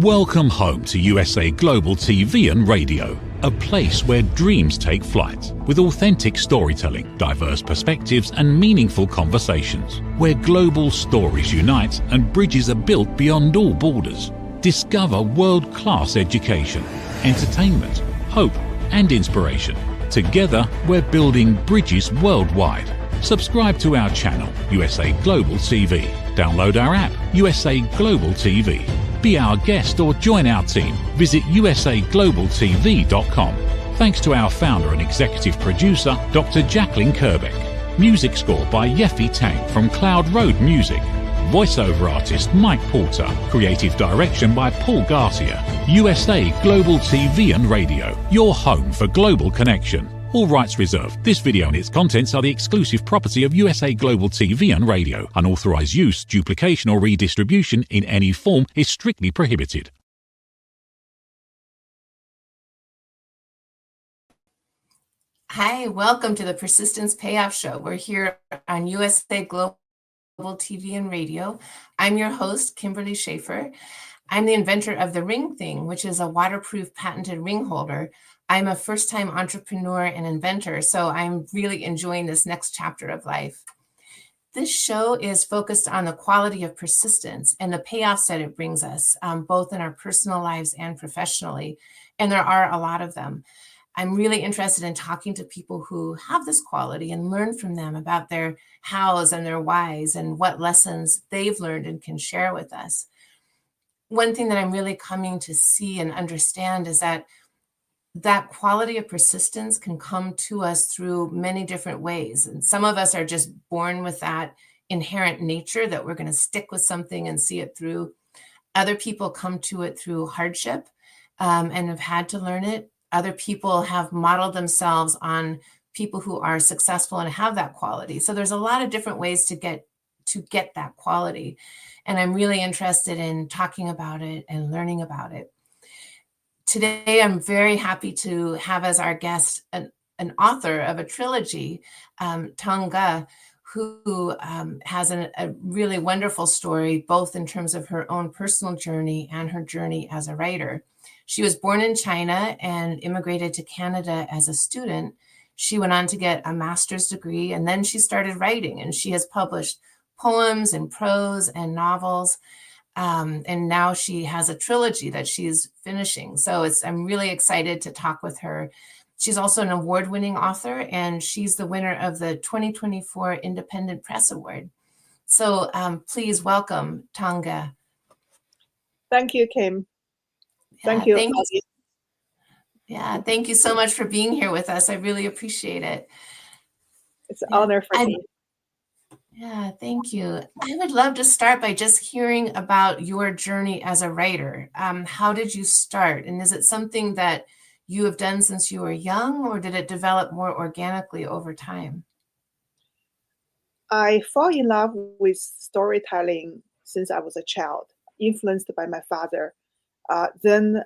Welcome home to USA Global TV and Radio, a place where dreams take flight, with authentic storytelling, diverse perspectives and meaningful conversations, where global stories unite and bridges are built beyond all borders. Discover world-class education, entertainment, hope and inspiration. Together, we're building bridges worldwide. Subscribe to our channel, USA Global TV. Download our app, USA Global TV. Be our guest or join our team. Visit usaglobaltv.com. Thanks to our founder and executive producer, Dr. Jacqueline Kerbeck. Music score by Yeffy Tang from Cloud Road Music. Voiceover artist Mike Porter. Creative direction by Paul Garcia. USA Global TV and Radio. Your home for global connection. All rights reserved. This video and its contents are the exclusive property of USA Global TV and Radio. Unauthorized use, duplication or redistribution in any form is strictly prohibited. Hi, welcome to the Persistence Payoff Show. We're here on USA Global TV and Radio. I'm your host, Kimberly SCHAFER. I'm the inventor of the Ring Thing, which is a waterproof patented ring holder. I'm a first-time entrepreneur and inventor, so I'm really enjoying this next chapter of life. This show is focused on the quality of persistence and the payoffs that it brings us, both in our personal lives and professionally, and there are a lot of them. I'm really interested in talking to people who have this quality and learn from them about their hows and their whys and what lessons they've learned and can share with us. One thing that I'm really coming to see and understand is that quality of persistence can come to us through many different ways. And some of us are just born with that inherent nature that we're going to stick with something and see it through. Other people come to it through hardship and have had to learn it. Other people have modeled themselves on people who are successful and have that quality. So there's a lot of different ways to get that quality. And I'm really interested in talking about it and learning about it. Today, I'm very happy to have as our guest an author of a trilogy, Tong Ge, who has a really wonderful story, both in terms of her own personal journey and her journey as a writer. She was born in China and immigrated to Canada as a student. She went on to get a master's degree, and then she started writing, and she has published poems and prose and novels. And now she has a trilogy that she's finishing. So I'm really excited to talk with her. She's also an award-winning author, and she's the winner of the 2024 Independent Press Award. So please welcome Tong Ge. Thank you, Kim. Thank you. Yeah, thank you so much for being here with us. I really appreciate it. It's an honor for me. Yeah, thank you. I would love to start by just hearing about your journey as a writer. How did you start? And is it something that you have done since you were young, or did it develop more organically over time? I fell in love with storytelling since I was a child, influenced by my father. Then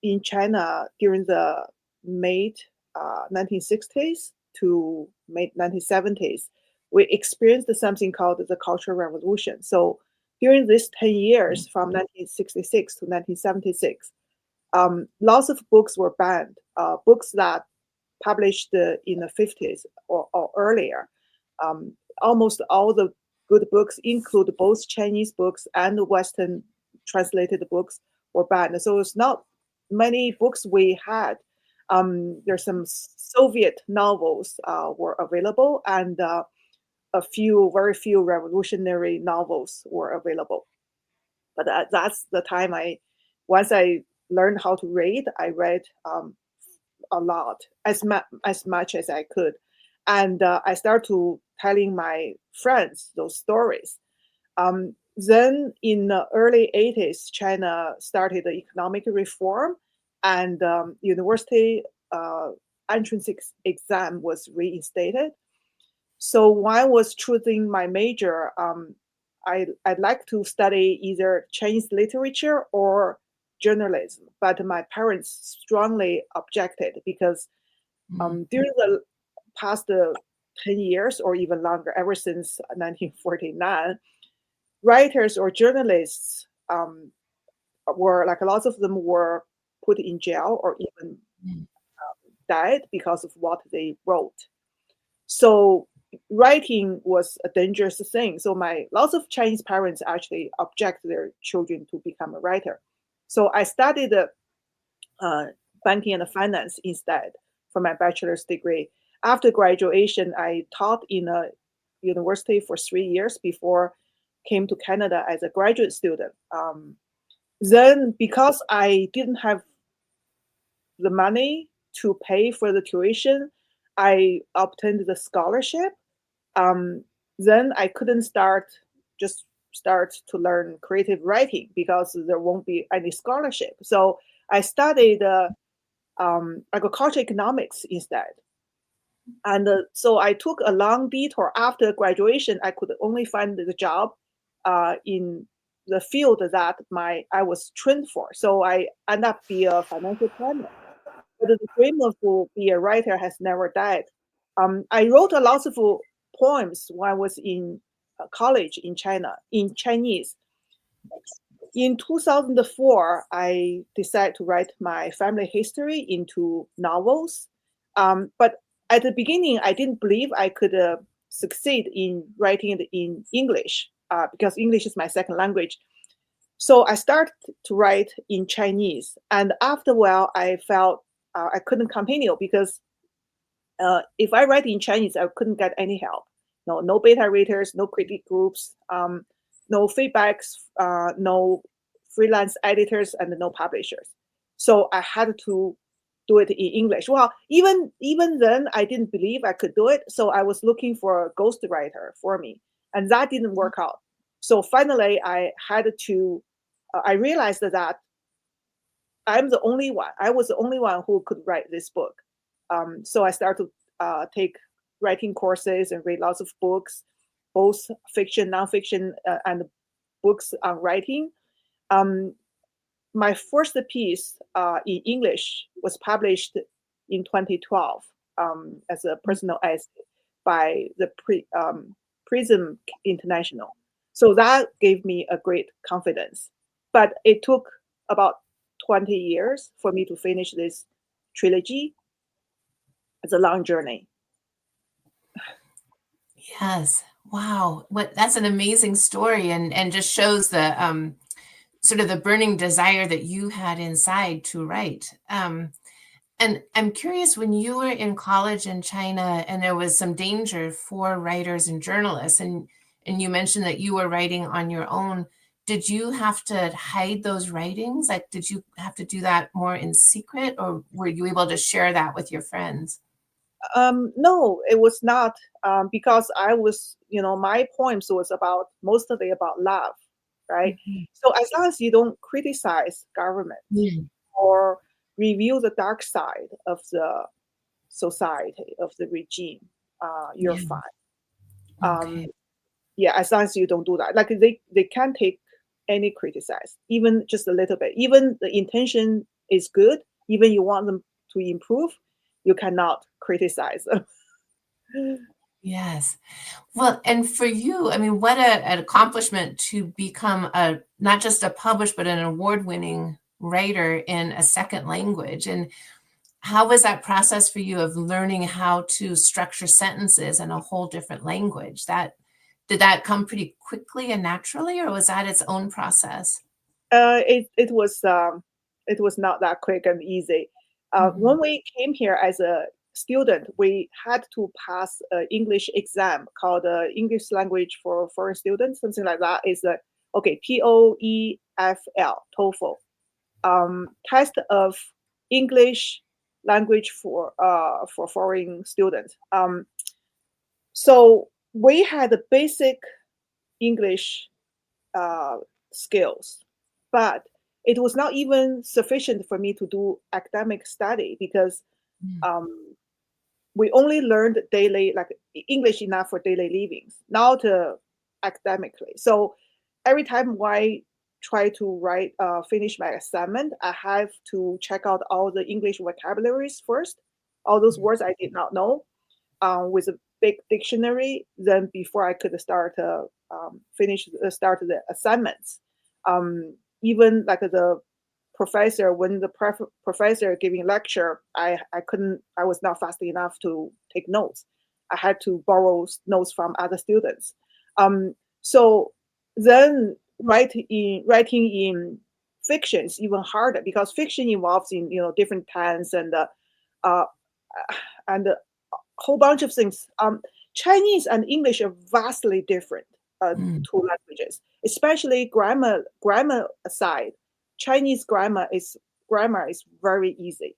in China, during the late 1960s to mid 1970s, we experienced something called the Cultural Revolution. So during these 10 years, from 1966 to 1976, lots of books were banned, books that published in the 50s or earlier. Almost all the good books, include both Chinese books and Western translated books, were banned. So it's not many books we had. There's some Soviet novels were available, and very few revolutionary novels were available. But that's the time once I learned how to read, I read a lot, as much as I could. And I started to telling my friends those stories. Then in the early 80s, China started the economic reform, and university entrance exam was reinstated. So when I was choosing my major, I'd like to study either Chinese literature or journalism, but my parents strongly objected because during the past 10 years or even longer, ever since 1949, writers or journalists were like lots of them were put in jail or even died because of what they wrote. So writing was a dangerous thing. So lots of Chinese parents actually object their children to become a writer. So I studied banking and finance instead for my bachelor's degree. After graduation, I taught in a university for 3 years before came to Canada as a graduate student. Then because I didn't have the money to pay for the tuition, I obtained the scholarship. Then I couldn't start to learn creative writing because there won't be any scholarship. So I studied agricultural economics instead. And so I took a long detour. After graduation, I could only find the job in the field that I was trained for. So I ended up being a financial planner. But the dream of to be a writer has never died. I wrote a lot of poems when I was in college in China, in Chinese. In 2004, I decided to write my family history into novels. But at the beginning, I didn't believe I could succeed in writing it in English because English is my second language. So I started to write in Chinese. And after a while, I felt I couldn't continue because if I write in Chinese, I couldn't get any help. No beta readers, no critic groups, no feedbacks, no freelance editors, and no publishers. So I had to do it in English. Well, even then, I didn't believe I could do it. So I was looking for a ghostwriter for me, and that didn't work out. So finally, I realized that I'm the only one. I was the only one who could write this book. So I started to take writing courses and read lots of books, both fiction, nonfiction, and books on writing. My first piece in English was published in 2012 as a personal essay by the PRISM International. So that gave me a great confidence. But it took about 20 years for me to finish this trilogy. It's a long journey. Yes. Wow. That's an amazing story, and just shows the sort of the burning desire that you had inside to write. And I'm curious, when you were in college in China and there was some danger for writers and journalists, and you mentioned that you were writing on your own, did you have to hide those writings? Like, did you have to do that more in secret, or were you able to share that with your friends? No, it was not, because I was, my poems was mostly about love, right? Mm-hmm. So as long as you don't criticize government or reveal the dark side of the society, of the regime, you're fine. Okay. As long as you don't do that. Like they can't take any criticize, even just a little bit. Even the intention is good, even you want them to improve, you cannot criticize them. Yes. Well, and for you, I mean, what an accomplishment to become not just a published, but an award-winning writer in a second language. And how was that process for you of learning how to structure sentences in a whole different language? Did that come pretty quickly and naturally, or was that its own process? It was not that quick and easy. When we came here as a student, we had to pass an English exam called English Language for Foreign Students, something like that. Is POEFL, TOEFL, test of English language for foreign students. So we had the basic English skills, but it was not even sufficient for me to do academic study because we only learned daily, like English enough for daily living, not academically. So every time I try to finish my assignment, I have to check out all the English vocabularies first, all those words I did not know, with a big dictionary. Then before I could start the assignments. even like the professor, when the professor giving lecture, I was not fast enough to take notes. I had to borrow notes from other students. So then writing in fiction is even harder, because fiction involves in different tense and a whole bunch of things. Chinese and English are vastly different two languages, especially grammar aside. Chinese grammar is very easy.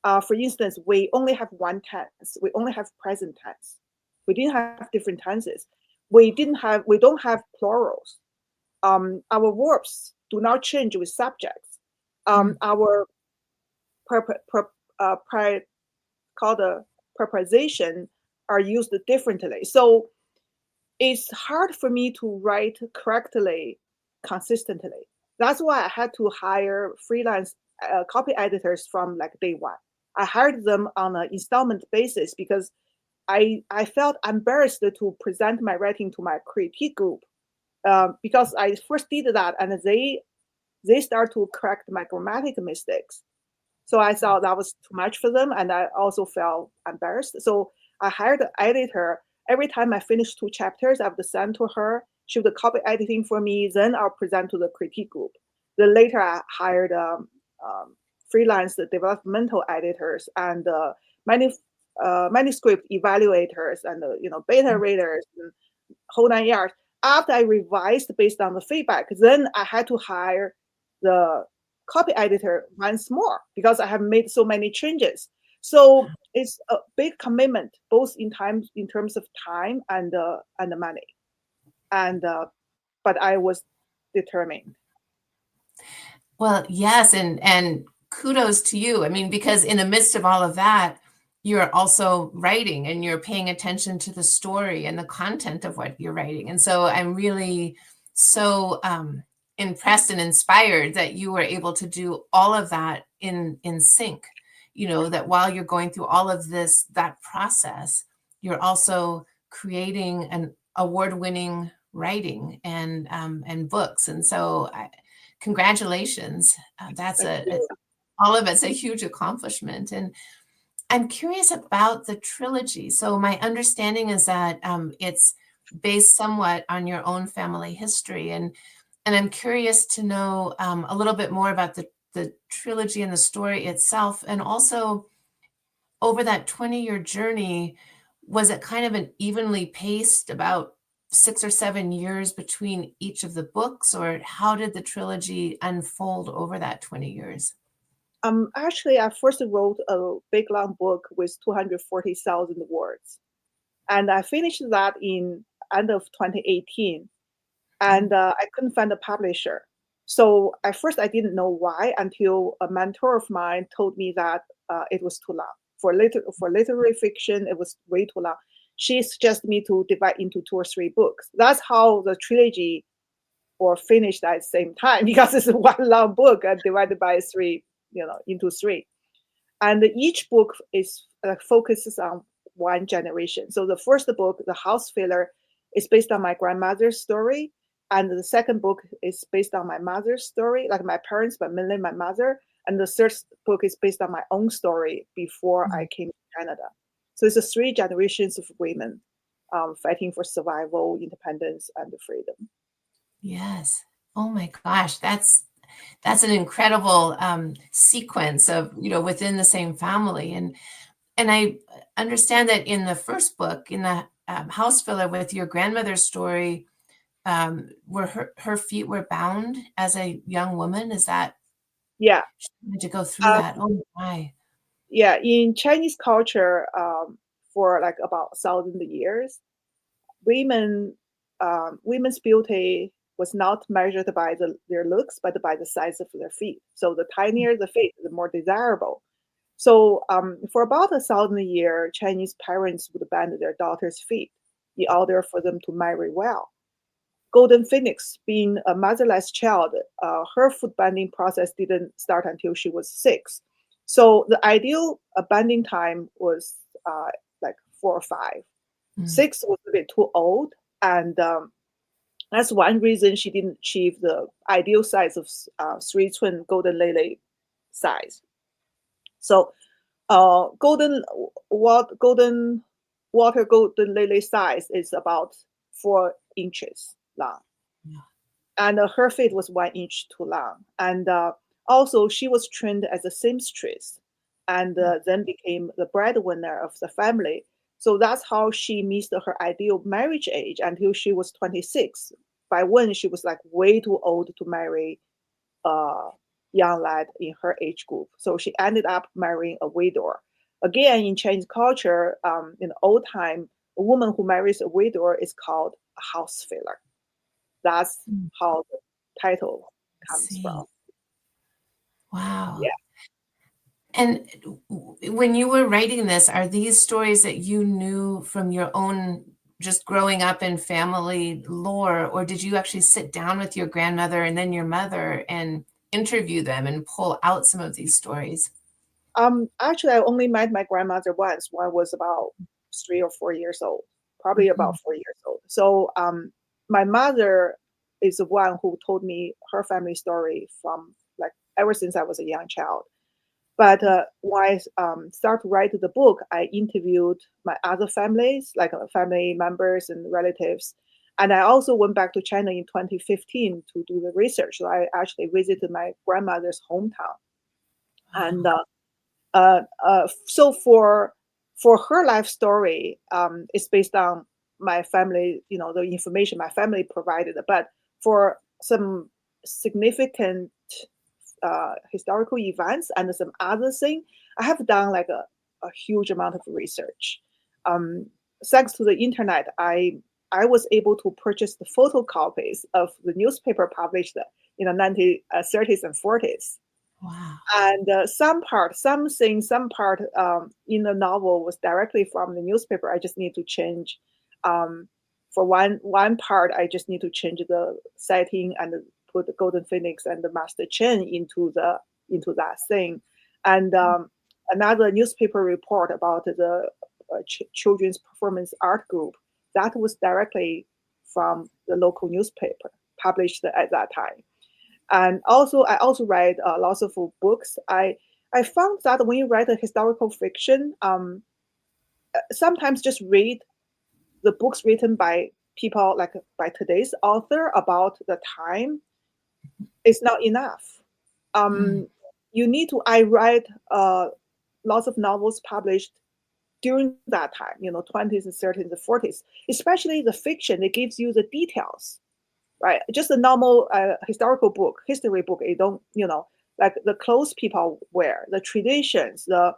For instance, we only have one tense. We only have present tense. We didn't have different tenses. We don't have plurals. Our verbs do not change with subjects. Our preposition are used differently. So it's hard for me to write correctly, consistently. That's why I had to hire freelance copy editors from like day one. I hired them on an installment basis because I felt embarrassed to present my writing to my critique group, because I first did that and they start to correct my grammatical mistakes. So I thought that was too much for them, and I also felt embarrassed. So I hired an editor. Every time I finished 2 chapters, I would send to her. She would copy editing for me. Then I'll present to the critique group. Then later I hired freelance developmental editors and manuscript evaluators and beta readers and whole 9 yards. After I revised based on the feedback, then I had to hire the copy editor once more because I have made so many changes. So it's a big commitment, both in terms of time and money. And but I was determined. Well, yes, and kudos to you. I mean, because in the midst of all of that, you're also writing and you're paying attention to the story and the content of what you're writing. And so I'm really so impressed and inspired that you were able to do all of that in sync. That while you're going through all of that process, you're also creating an award-winning writing and books. And so congratulations. That's all of it's a huge accomplishment. And I'm curious about the trilogy. So my understanding is that it's based somewhat on your own family history. And I'm curious to know a little bit more about the trilogy and the story itself. And also over that 20-year journey, was it kind of an evenly paced, about 6 or 7 years between each of the books, or how did the trilogy unfold over that 20 years? Actually, I first wrote a big long book with 240,000 words, and I finished that in end of 2018, and I couldn't find a publisher. So at first I didn't know why until a mentor of mine told me that it was too long. For literary fiction, it was way too long. She suggested me to divide into 2 or 3 books. That's how the trilogy were finished at the same time, because it's one long book and divided by 3, into 3. And each book is focuses on one generation. So the first book, The House Filler, is based on my grandmother's story. And the second book is based on my mother's story, like my parents, but mainly my mother. And the third book is based on my own story before I came to Canada. So it's 3 generations of women fighting for survival, independence, and freedom. Yes. Oh my gosh, that's an incredible sequence of within the same family. And I understand that in the first book, in the House Filler, with your grandmother's story, where her feet were bound as a young woman. Is that? Yeah. She had to go through that. Oh my. Yeah, in Chinese culture, for like about 1,000 years, women's beauty was not measured by their looks, but by the size of their feet. So the tinier the feet, the more desirable. So for about 1,000 years, Chinese parents would bend their daughters' feet in order for them to marry well. Golden Phoenix, being a motherless child, her foot bending process didn't start until she was 6. So the ideal bending time was like 4 or 5. 6 was a bit too old, and That's one reason she didn't achieve the ideal size of 3 twin golden lily size. So golden water golden lily size is about 4 inches long. Yeah. And her feet was 1 inch too long. And also she was trained as a seamstress and then became the breadwinner of the family. So that's how she missed her ideal marriage age until she was 26. By when she was like way too old to marry a young lad in her age group. So she ended up marrying a widower. Again, in Chinese culture, in the old time, a woman who marries a widower is called a house filler. That's how the title comes from. Wow. Yeah. And when you were writing this, are these stories that you knew from your own just growing up in family lore, or did you actually sit down with your grandmother and then your mother and interview them and pull out some of these stories? Actually, I only met my grandmother once when I was about 3 or 4 years old, probably about 4 years old. So my mother is the one who told me her family story from like ever since I was a young child. But when I started to write the book, I interviewed my other families, like family members and relatives. And I also went back to China in 2015 to do the research. So I actually visited my grandmother's hometown. And so for her life story, it's based on my family, the information my family provided. But for some significant historical events and some other thing, I have done like a huge amount of research. Thanks to the internet, I was able to purchase the photocopies of the newspaper published in the 1930s and 40s. Wow. And some part in the novel was directly from the newspaper. I just need to change. For one part, I just need to change the setting and put the golden phoenix and the master Chen into that thing. And another newspaper report about the children's performance art group that was directly from the local newspaper published at that time. And also, I also read lots of books. I found that when you write a historical fiction, sometimes just read the books written by people like by today's author about the time is not enough. You need to. I read lots of novels published during that time, 20s and 30s and 40s, especially the fiction. It gives you the details. Right, just a normal historical book, history book. You don't, like the clothes people wear, the traditions, the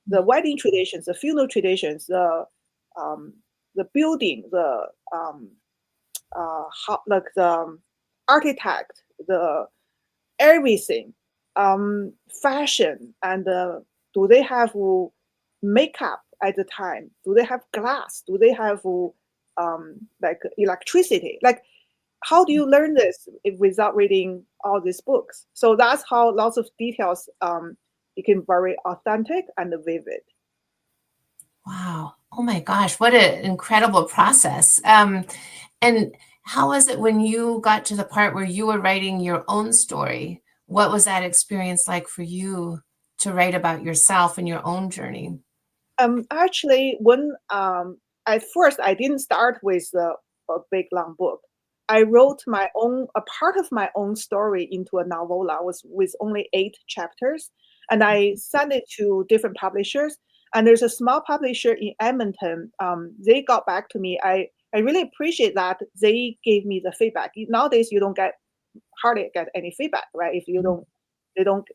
wedding traditions, the funeral traditions, the building, the like the architect, the everything, fashion, and do they have makeup at the time? Do they have glass? Do they have like electricity? Like, how do you learn this without reading all these books? So that's how lots of details became very authentic and vivid. Wow. Oh my gosh, what an incredible process. And how was it when you got to the part where you were writing your own story? What was that experience like for you to write about yourself and your own journey? Actually, when at first I didn't start with a big long book. I wrote a part of my own story into a novella with only 8 chapters, and I sent it to different publishers. And there's a small publisher in Edmonton. They got back to me. I really appreciate that they gave me the feedback. Nowadays, you don't hardly get any feedback, right? If they don't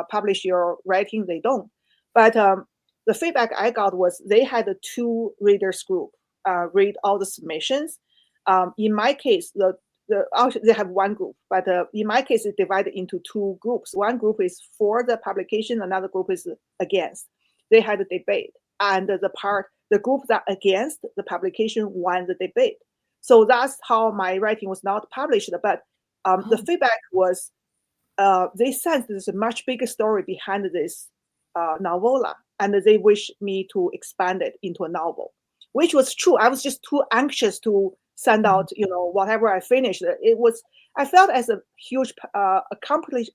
publish your writing, they don't. But the feedback I got was they had a 2 readers group read all the submissions. In my case, they have 1 group, but in my case, it's divided into 2 groups. One group is for the publication, another group is against. They had a debate, and the group that against the publication won the debate. So that's how my writing was not published. But the feedback was they sensed there's a much bigger story behind this novella, and they wish me to expand it into a novel, which was true. I was just too anxious to send out, whatever I finished. I felt as a huge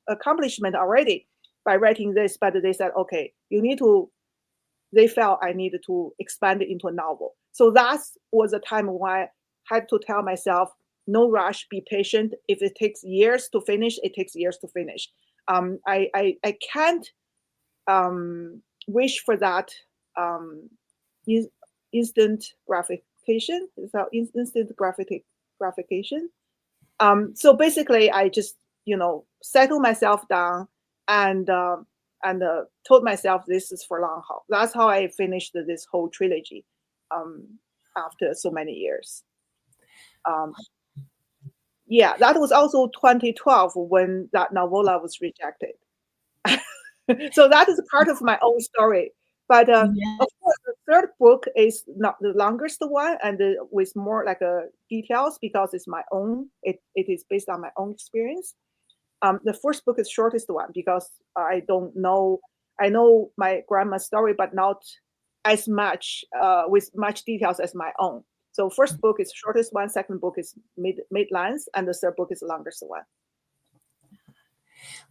accomplishment already by writing this, but they said, okay, they felt I needed to expand it into a novel. So that was a time when I had to tell myself, no rush, be patient. If it takes years to finish, it takes years to finish. I can't wish for that instant gratification. Is that instant gratification? So basically, I just settled myself down and told myself this is for long haul. That's how I finished this whole trilogy after so many years. Yeah, that was also 2012 when that novella was rejected. So that is part of my own story. But of course, the third book is not the longest one and with more like details because it's my own. It is based on my own experience. The first book is shortest one because I don't know. I know my grandma's story, but not as much with much details as my own. So first book is shortest one, second book is mid-length, and the third book is the longest one.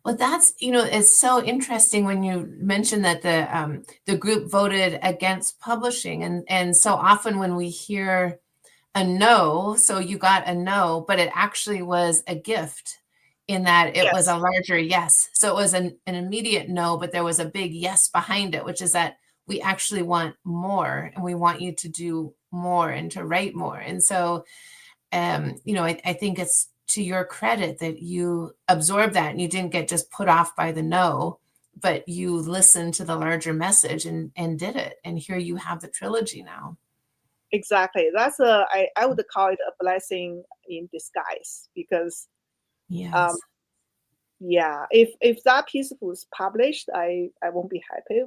Well, that's, it's so interesting when you mentioned that the group voted against publishing. And so often when we hear a no, so you got a no, but it actually was a gift in that it was a larger yes. So it was an immediate no, but there was a big yes behind it, which is that we actually want more and we want you to do more and to write more. And so, I think it's to your credit that you absorbed that and you didn't get just put off by the no, but you listened to the larger message and did it. And here you have the trilogy now. Exactly. That's I would call it a blessing in disguise because yes. If that piece was published, I won't be happy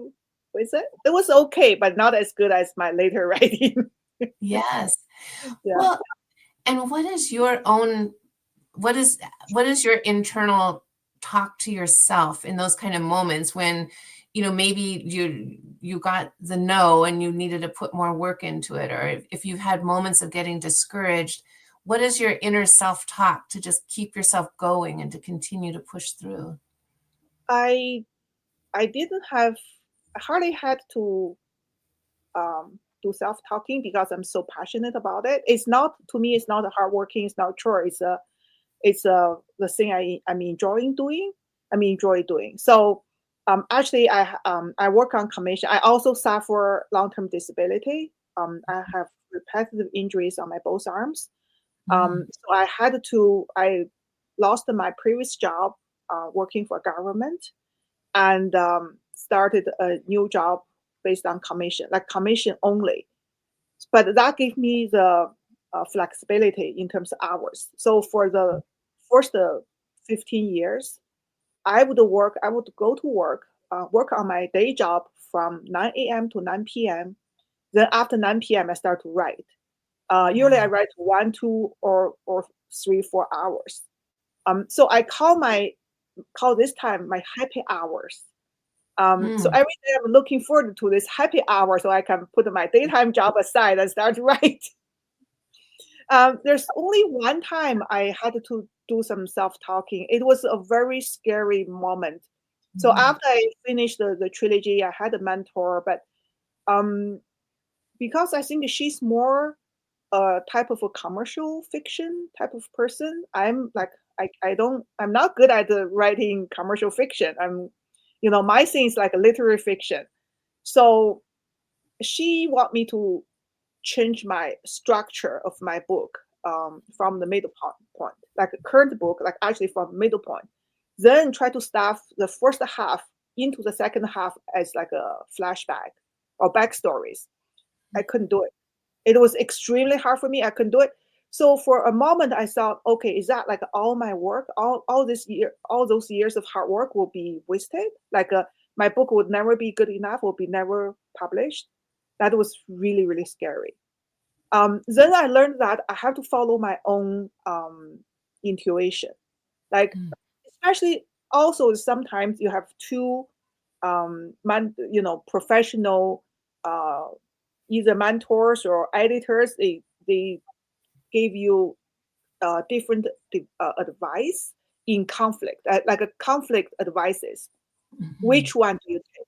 with it. It was okay, but not as good as my later writing. Yes. Yeah. Well, and what is your internal talk to yourself in those kind of moments when, maybe you got the no and you needed to put more work into it, or if you've had moments of getting discouraged, what is your inner self-talk to just keep yourself going and to continue to push through? I hardly had to do self-talking because I'm so passionate about it. It's not, to me, it's not hardworking, it's not chore. It's the thing I'm enjoying doing. So actually I work on commission. I also suffer long-term disability. I have repetitive injuries on my both arms. So I lost my previous job working for government and started a new job based on commission, like commission only. But that gave me the flexibility in terms of hours. So for the first 15 years, I would go to work, work on my day job from 9 a.m. to 9 p.m. Then after 9 p.m., I start to write. Usually I write 1, 2, or 3, 4 hours. So I call this time my happy hours. So every day I'm looking forward to this happy hour so I can put my daytime job aside and start to write. There's only one time I had to do some self-talking. It was a very scary moment. So after I finished the trilogy, I had a mentor, but because I think she's more type of a commercial fiction type of person, I'm not good at writing commercial fiction. My thing is like a literary fiction. So she want me to change my structure of my book from the middle point, like a current book, like actually from middle point. Then try to stuff the first half into the second half as like a flashback or backstories. I couldn't do it. It was extremely hard for me. I couldn't do it. So for a moment, I thought, okay, is that like all my work, all those years of hard work will be wasted? Like my book would never be good enough, will be never published. That was really, really scary. Then I learned that I have to follow my own intuition. Like, especially also sometimes you have two, professional, either mentors or editors. They give you different advice in conflict, like a conflict advices. Which one do you take?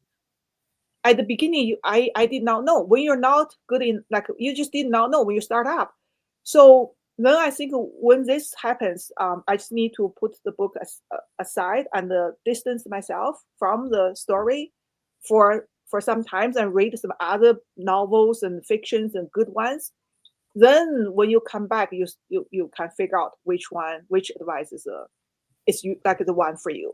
At the beginning, I did not know. When you're not good in, like, you just did not know when you start up. So then I think when this happens, I just need to put the book aside and distance myself from the story for some times and read some other novels and fictions and good ones. Then when you come back, you can figure out which advice is like the one for you.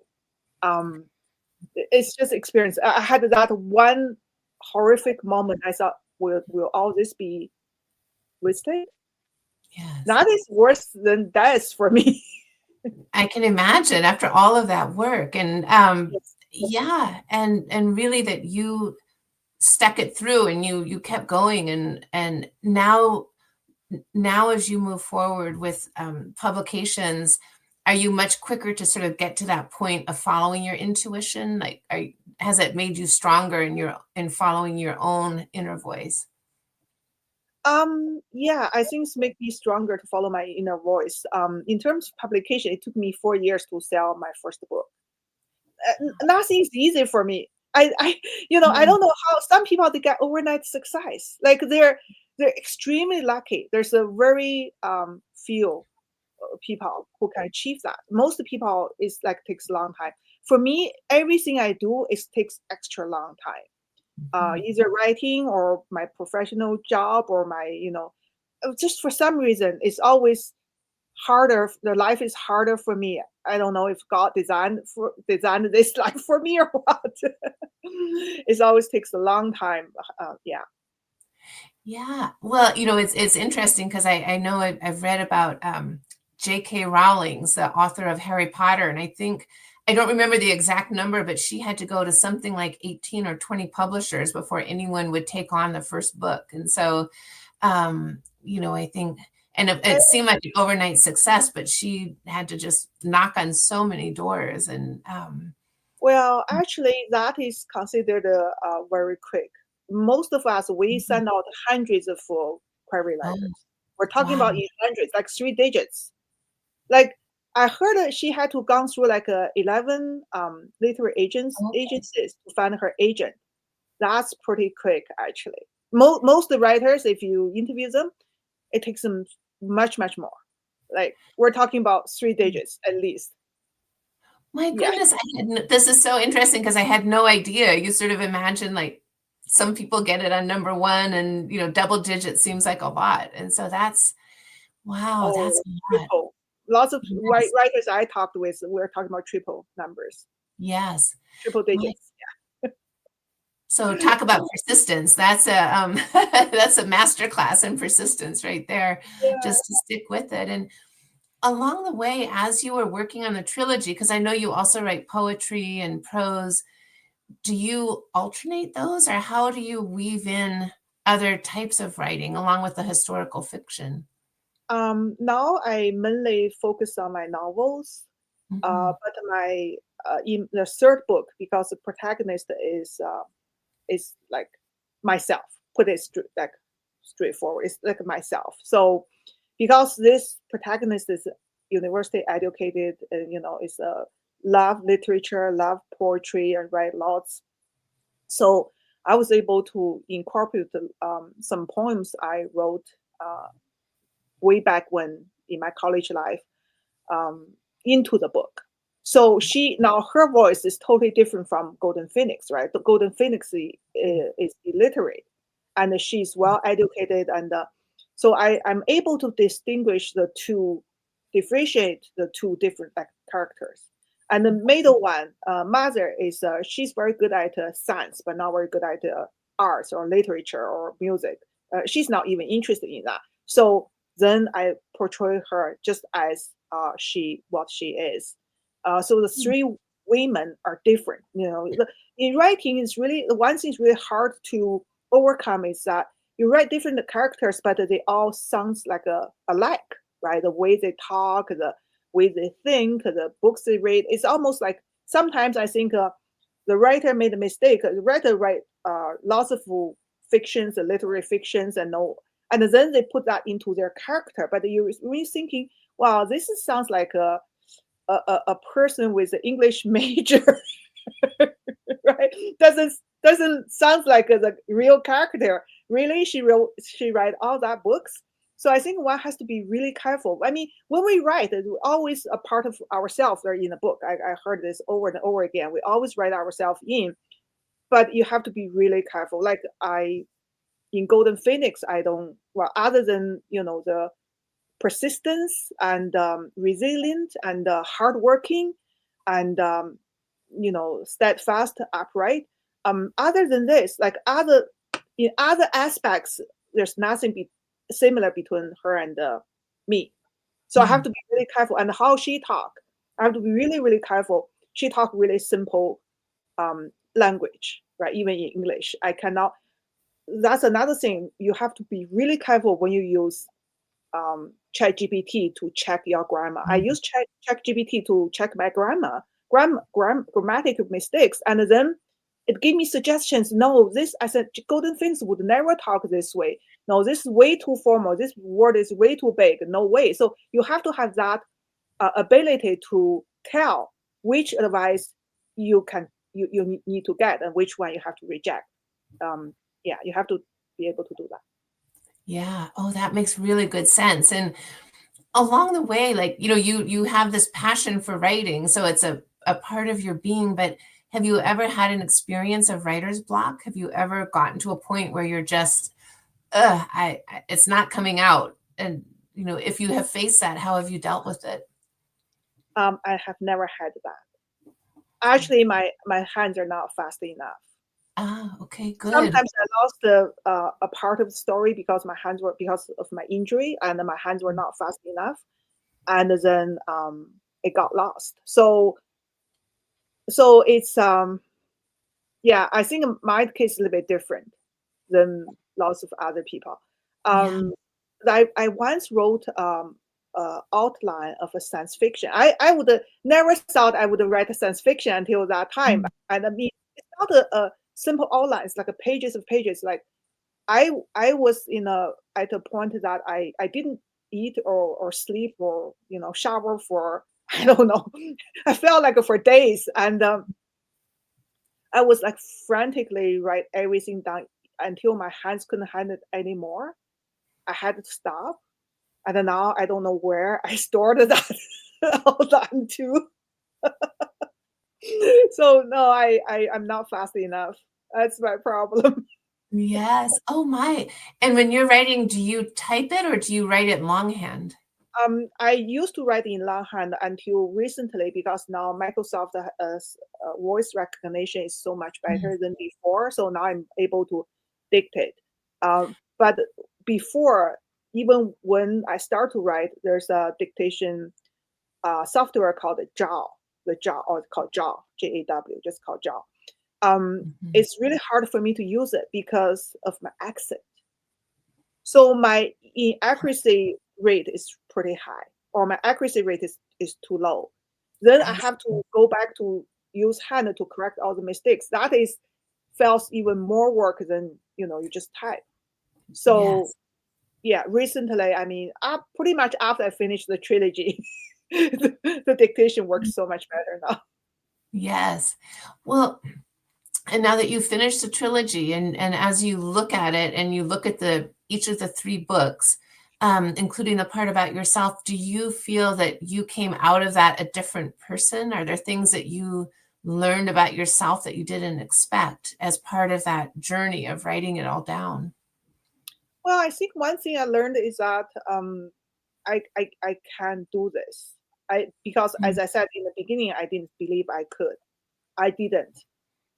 It's just experience. I had that one horrific moment. I thought, will all this be wasted? Yes. That is worse than death for me. I can imagine after all of that work, and Yes. yeah, and really that you stuck it through and you kept going, and now as you move forward with publications, are you much quicker to sort of get to that point of following your intuition? Like, has it made you stronger in following your own inner voice? Yeah, I think it's made me stronger to follow my inner voice. In terms of publication, it took me 4 years to sell my first book. Nothing is easy for me. I I don't know how some people, they get overnight success. Like they're extremely lucky. There's a very few people who can achieve that. Most people is like takes a long time. For me, everything I do takes extra long time. Either writing or my professional job or my just for some reason it's always harder. The life is harder for me. I don't know if God designed this life for me or what. It always takes a long time. Yeah. Yeah. Well, it's interesting because I know I've read about J.K. Rowling's, the author of Harry Potter, and I don't remember the exact number, but she had to go to something like 18 or 20 publishers before anyone would take on the first book. And so, I think, and it seemed like an overnight success, but she had to just knock on so many doors. And Well, actually, that is considered very quick. Most of us, we send out hundreds of query letters. We're talking about in hundreds, like 3 digits. Like I heard that she had to gone through like 11 literary agencies to find her agent. That's pretty quick, actually. Most writers, if you interview them, it takes them much more. Like we're talking about 3 digits at least. My Yeah. goodness, this is so interesting because I had no idea. You sort of imagine like some people get it on number 1, and double digits seems like a lot. And so that's wow, that's a lot. Triple. Lots of Yes. writers I talked with, we're talking about triple numbers, Yes. triple digits. So talk about persistence. That's a that's a masterclass in persistence right there, Yeah. just to stick with it. And along the way, as you were working on the trilogy, because I know you also write poetry and prose, do you alternate those, or how do you weave in other types of writing along with the historical fiction? Now I mainly focus on my novels, Mhm. but my in the third book, because the protagonist is like myself. Put it straightforward. It's like myself. So because this protagonist is university educated and is love literature, love poetry, and write lots. So I was able to incorporate some poems I wrote way back when in my college life into the book. So now her voice is totally different from Golden Phoenix, right? The Golden Phoenix is illiterate, and she's well educated, and so I'm able to differentiate the two different characters. And the middle one, Mother, is she's very good at science, but not very good at arts or literature or music. She's not even interested in that. So then I portray her just as what she is. So the 3 women are different. In writing, is really the one thing is really hard to overcome is that you write different characters, but they all sounds like alike, right? The way they talk, the way they think, the books they read. It's almost like sometimes I think the writer made a mistake. The writer write lots of fictions, literary fictions, and and then they put that into their character. But you're really thinking, wow, this sounds like a person with an English major, right? Doesn't sound like the real character. Really, she write all that books. So I think one has to be really careful. I mean, when we write, it's always a part of ourselves are in a book. I heard this over and over again. We always write ourselves in, but you have to be really careful. Like in Golden Phoenix, I don't, well, other than, the persistence and resilient and hardworking and, steadfast, upright. Other than this, like in other aspects, there's nothing similar between her and me. So I have to be really careful. And how she talk, I have to be really, really careful. She talk really simple language, right? Even in English, I cannot. That's another thing. You have to be really careful when you use ChatGPT to check your grammar. I use ChatGPT to check my grammatical mistakes, and then it gave me suggestions. No, this, I said, Golden Phoenix would never talk this way. No, this is way too formal. This word is way too big. No way. So you have to have that ability to tell which advice you need to get and which one you have to reject. You have to be able to do that. Yeah. Oh, that makes really good sense. And along the way, like, you have this passion for writing, so it's a part of your being, but have you ever had an experience of writer's block? Have you ever gotten to a point where you're just, it's not coming out? And, if you have faced that, how have you dealt with it? I have never had that. Actually, my hands are not fast enough. Ah, okay, good. Sometimes I lost a part of the story because of my injury, and my hands were not fast enough, and then it got lost. So it's I think my case is a little bit different than lots of other people. I once wrote outline of a science fiction. I would never thought I would write a science fiction until that time. And I mean, it's not a simple outline. It's like pages of pages. Like I was at a point that I didn't eat or sleep or shower for, I don't know. I felt like for days, and I was like frantically write everything down until my hands couldn't handle it anymore. I had to stop. And now I don't know where I stored that outline too. So no, I'm not fast enough. That's my problem. Yes. Oh my. And when you're writing, do you type it or do you write it longhand? I used to write in longhand until recently, because now Microsoft voice recognition is so much better than before. So now I'm able to dictate. But before, even when I start to write, there's a dictation software called JAW, or called JAW, JAW, just called JAW. It's really hard for me to use it because of my accent. So my inaccuracy rate is pretty high, or my accuracy rate is too low. Then I have to go back to use hand to correct all the mistakes. That feels even more work than you just type. So recently, I mean, pretty much after I finished the trilogy, the dictation works so much better now. Yes. Well, and now that you've finished the trilogy, and as you look at it and you look at each of the 3 books, including the part about yourself, do you feel that you came out of that a different person? Are there things that you learned about yourself that you didn't expect as part of that journey of writing it all down? Well, I think one thing I learned is that I can do this. Because as I said in the beginning, I didn't believe I could. I didn't.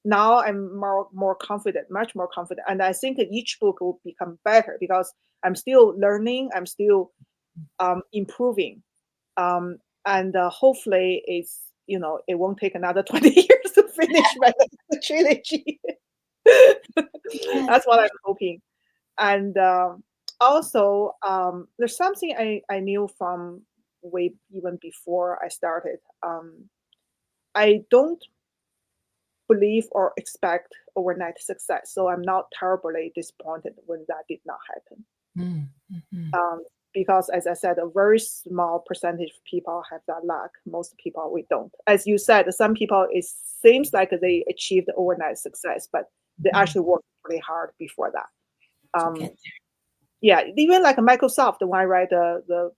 Now I'm more confident, much more confident, and I think each book will become better because I'm still learning. I'm still improving, and hopefully it won't take another 20 years to finish my trilogy. That's what I'm hoping. And also, there's something I knew from way even before I started. I don't believe or expect overnight success, so I'm not terribly disappointed when that did not happen. Because as I said, a very small percentage of people have that luck. Most people, we don't. As you said, some people, it seems like they achieved overnight success, but they actually worked really hard before that. Yeah, even like Microsoft, when I write the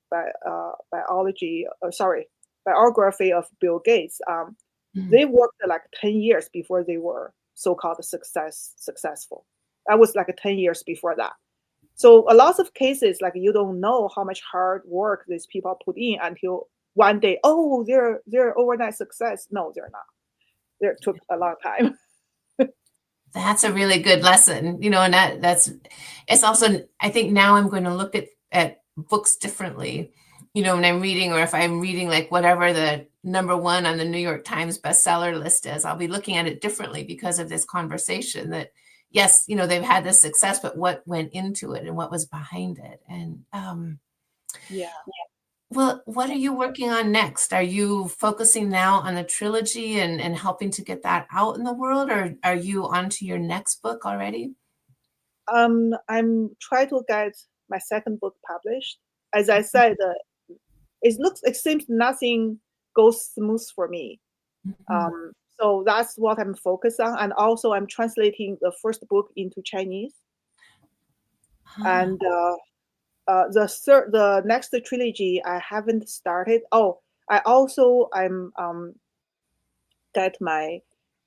biography of Bill Gates, they worked like 10 years before they were so-called successful. That was like 10 years before that. So a lot of cases, like you don't know how much hard work these people put in until one day, oh, they're overnight success. No, they're not. It took a long time. That's a really good lesson, and it's also, I think now I'm going to look at books differently, when I'm reading, or if I'm reading like whatever the number one on the New York Times bestseller list is, I'll be looking at it differently because of this conversation that, yes, they've had this success, but what went into it and what was behind it. And yeah. Well, what are you working on next? Are you focusing now on the trilogy and helping to get that out in the world, or are you on to your next book already? I'm trying to get my second book published. As I said, it seems nothing goes smooth for me. So that's what I'm focused on. And also I'm translating the first book into Chinese. And the next trilogy I haven't started. Oh, I'm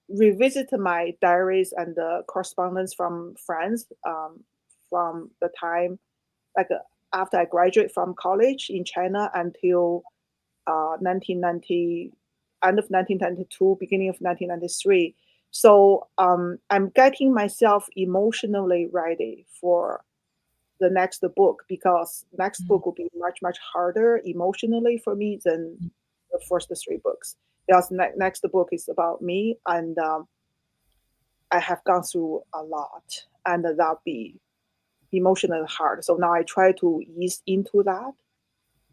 revisit my diaries and the correspondence from friends from the time like after I graduate from college in China until 1990, end of 1992, beginning of 1993. So I'm getting myself emotionally ready for the next book, because next book will be much, much harder emotionally for me than the first three books. Because next book is about me, and I have gone through a lot, and that'll be emotionally hard. So now I try to ease into that.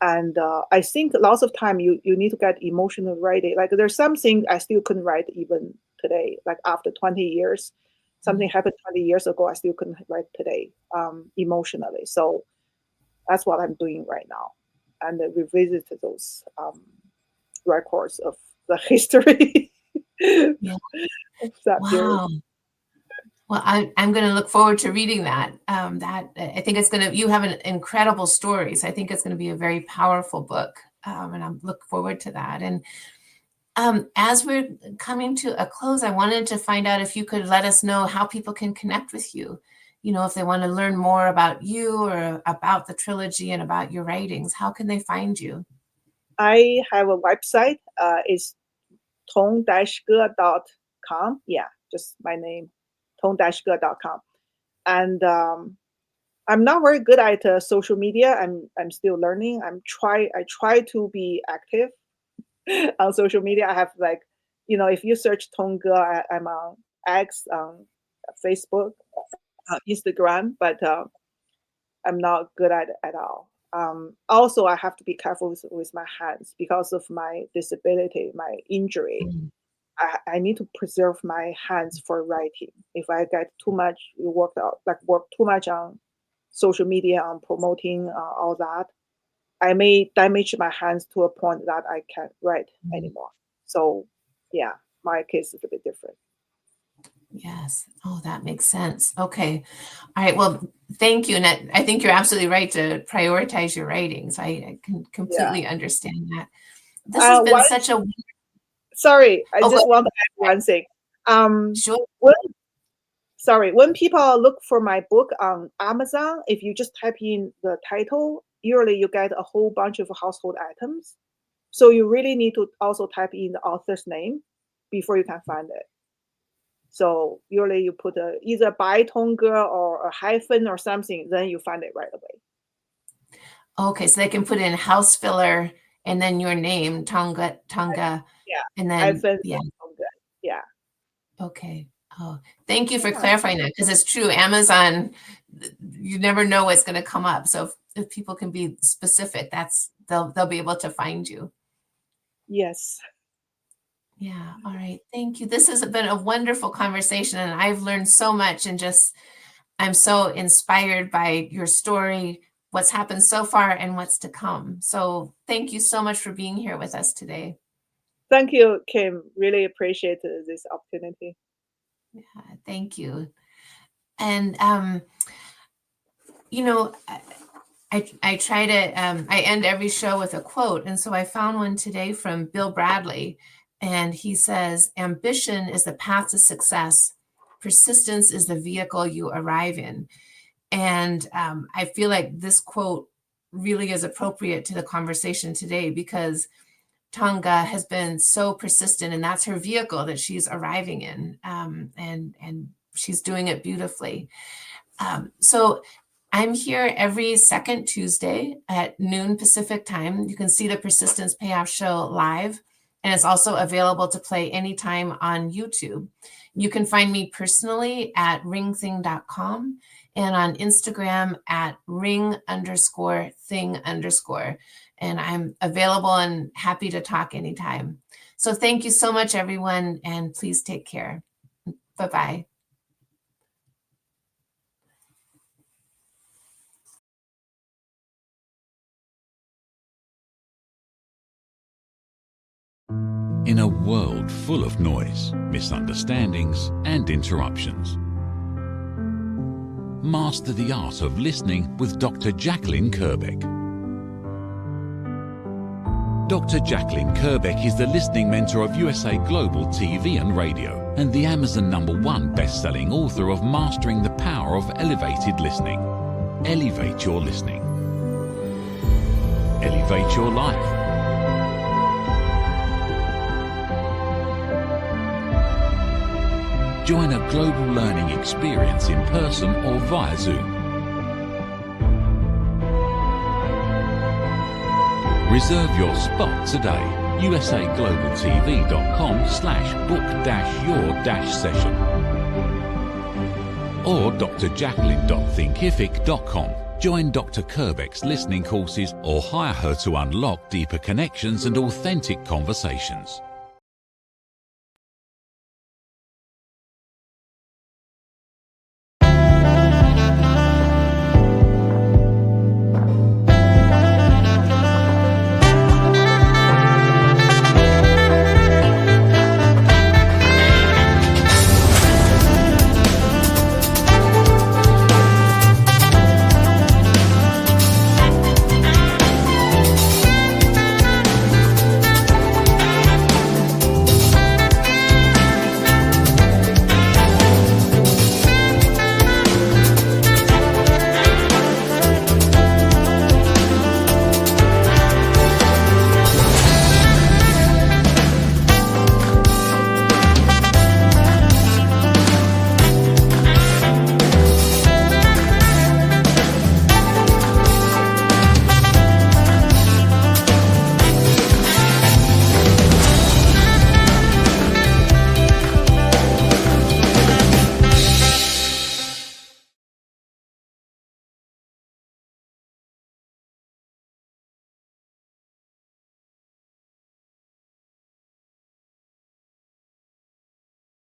And I think lots of time you need to get emotionally ready. Like there's something I still couldn't write even today. Like after 20 years, something happened 20 years ago, I still couldn't write today emotionally. So that's what I'm doing right now. And revisit those records of the history. Yeah. Wow. Well, I'm going to look forward to reading that. I think you have an incredible story. So I think it's going to be a very powerful book. And I look forward to that. And as we're coming to a close, I wanted to find out if you could let us know how people can connect with you. If they want to learn more about you or about the trilogy and about your writings, how can they find you? I have a website. It's tong-ge.com. Yeah, just my name, tong-ge.com. And I'm not very good at social media. I'm still learning. I try to be active on social media. I have if you search Tong Ge, I'm on X, on Facebook, Instagram, but I'm not good at it at all. Also, I have to be careful with my hands because of my disability, my injury. I need to preserve my hands for writing. If I get too much work too much on social media, on promoting all that, I may damage my hands to a point that I can't write anymore. So yeah, my case is a bit different. Yes. Oh, that makes sense. Okay. All right. Well, thank you. And I think you're absolutely right to prioritize your writings. I can completely understand that. This has been such a... Sorry, I just want to add one thing. Sure. When people look for my book on Amazon, if you just type in the title, usually you get a whole bunch of household items. So you really need to also type in the author's name before you can find it. So usually you put either by Tong Ge or a hyphen or something, then you find it right away. Okay, so they can put in house filler and then your name, Tong Ge. Yeah. And then hyphen Tong Ge. Yeah. Okay. Oh, thank you for clarifying that, because it's true. Amazon, you never know what's going to come up. So if people can be specific, they'll be able to find you. Yes. Yeah. All right. Thank you. This has been a wonderful conversation, and I've learned so much. And just, I'm so inspired by your story, what's happened so far and what's to come. So thank you so much for being here with us today. Thank you, Kim. Really appreciate this opportunity. Yeah, thank you. And, you know, I try to, I end every show with a quote. And so I found one today from Bill Bradley. And he says, ambition is the path to success. Persistence is the vehicle you arrive in. And I feel like this quote really is appropriate to the conversation today, because Tong Ge has been so persistent, and that's her vehicle that she's arriving in. And she's doing it beautifully. So I'm here every second Tuesday at noon Pacific time. You can see the Persistence Payoff show live, and it's also available to play anytime on YouTube. You can find me personally at ringthing.com and on Instagram at ring_thing_. And I'm available and happy to talk anytime. So thank you so much, everyone, and please take care. Bye-bye. In a world full of noise, misunderstandings, and interruptions, master the art of listening with Dr. Jacqueline Kerbeck. Dr. Jacqueline Kerbeck is the listening mentor of USA Global TV and Radio, and the Amazon #1 best-selling author of Mastering the Power of Elevated Listening. Elevate your listening. Elevate your life. Join a global learning experience in person or via Zoom. Reserve your spot today. usaglobaltv.com/book-your-session or drjacqueline.thinkific.com. Join Dr. Kerbeck's listening courses or hire her to unlock deeper connections and authentic conversations.